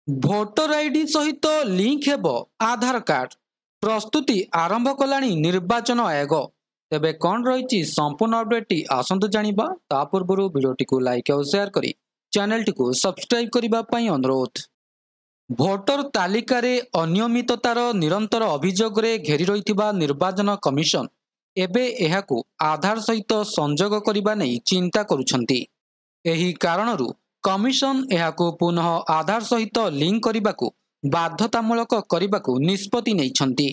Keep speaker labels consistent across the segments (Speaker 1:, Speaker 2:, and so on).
Speaker 1: Voter ID सहित link हेब आधार card प्रस्तुति आरंभ कलानी निर्वाचन आयोग। तेबे कौन रही संपूर्ण अपडेट आसतु जानिबा। ता पूर्व वीडियोटी को लाइक और शेयर करी चैनल टी को सब्सक्राइब करने अनुरोध। भोटर तालिकार अनियमिततार निरंतर अभियोग रे घेरी रही निर्वाचन कमिशन एबे एहाकू आधार सहित संजोग करने नहीं चिंता करुछंती। एही कारणरू कमिशन एहाकू पुनः आधार सहित लिंक करने को बाध्यतामूलक करने को निष्पत्ति नैछंती।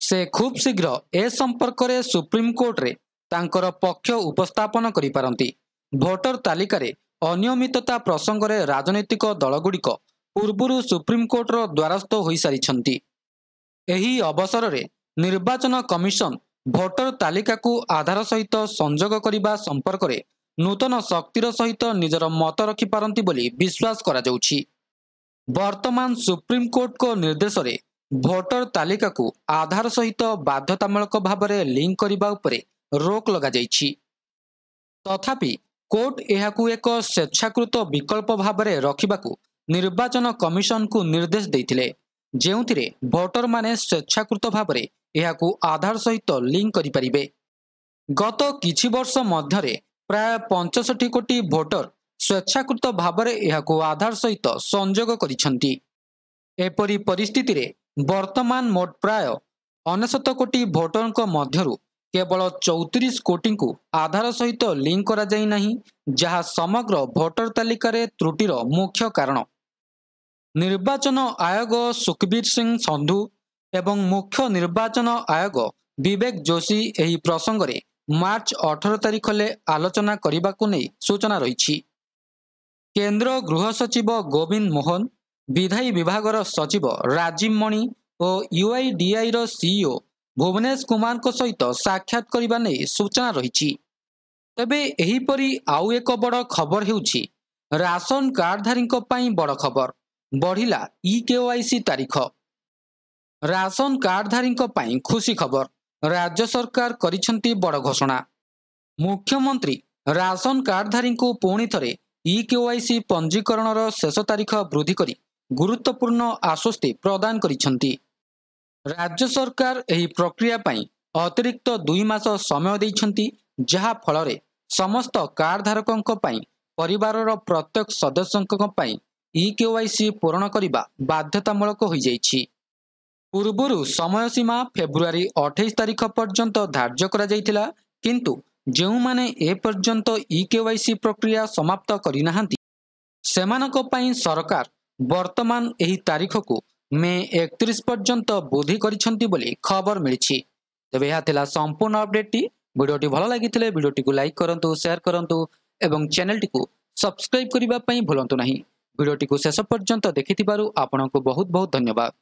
Speaker 1: से खूब शीघ्र ए संपर्क में सुप्रीम कोर्ट रे तांकर पक्ष उपस्थापन करि पारंती। भोटर तालिकार अनियमितता प्रसंग में राजनैतिक दलगुड़िक पूर्व सुप्रीम कोर्टर द्वारस्थ हो सारी। एही अवसर में निर्वाचन कमिशन भोटर तालिका को आधार सहित संजोग करने संपर्क में नूतन शक्तिर सहित निजर मत रखिपारती बोली विश्वास करा जाउछि। वर्तमान सुप्रीम कोर्ट को निर्देश रे भोटर तालिका को आधार सहित बाध्यतामूलक भाव में लिंक करने उपरे रोक लगा जाइछि। तथापि कोर्ट एहाकू एक स्वेच्छाकृत विकल्प भाव में रखिबाकू निर्वाचन कमिशन को निर्देश देइथिले, जेउथिरे भोटर माने स्वेच्छाकृत भाव में एहाकू आधार सहित लिंक करि परिबे। गत किछि वर्ष मध्यरे प्राय 65 कोटी भोटर स्वेच्छाकृत भाव में एहाकू आधार सहित संजोग करिसंती। एपरी परिस्थिति रे वर्तमान मोट प्राय 69 कोटी भोटर मध्यरु केवल 34 कोटी को आधार सहित लिंक करा जाई नहीं, जहा समग्र भोटर तालिकार त्रुटिर मुख्य कारण। निर्वाचन आयोग सुखबीर सिंह संधु एवं मुख्य निर्वाचन आयोग विवेक जोशी एही प्रसंग रे मार्च 18 तारिख ले आलोचना करने को नहीं सूचना रही। केंद्र गृह सचिव गोविंद मोहन, विधायी विभागर सचिव राजीव मणि और यूआईडीआई रो सीईओ भुवनेश कुमार को सहित साक्षात करने नहीं सूचना रही। तेबे एहीपरी आउ एक बड़ खबर हेउछि राशन कार्डधारी बड़ खबर, बढ़िला ई-केवाईसी तारीख। राशन कार्डधारी खुशी खबर, राज्य सरकार करिछंती बड़ घोषणा। मुख्यमंत्री राशन कार्डधारी को पुणी थरे ई-केवाईसी पंजीकरण शेष तारीख वृद्धि करी गुरुत्वपूर्ण आश्वस्ति प्रदान करिछंती। राज्य सरकार एही प्रक्रिया पई अतिरिक्त 2 मास समय देइछंती, जहा फलरे समस्त कार्डधारकों पई परिवारर प्रत्येक सदस्यों पई ई-केवाईसी पूर्ण करिबा बाध्यतामूलक होई जाइछि। पूर्वरु समय सीमा फेब्रुआरी 28 तारिख पर्यंत धार्य करा जाइथिला, किंतु जेउ माने ए पर्यंत ई-केवाईसी प्रक्रिया समाप्त करि नाहांती सेमानक पई सरकार वर्तमान एही तारीख को मे 31 पर्यंत वृद्धि करिसंती बोली खबर मिलिछि। तबे यह थिला संपूर्ण अपडेट। वीडियोटी भल लागिथिले वीडियोटी को लाइक करंतु, शेयर करंतु एवं चैनल टी को सब्सक्राइब करिबा पई भूलंतु नाही। वीडियोटी को शेष पर्यंत देखिथिबारु आपनको बहुत बहुत धन्यवाद।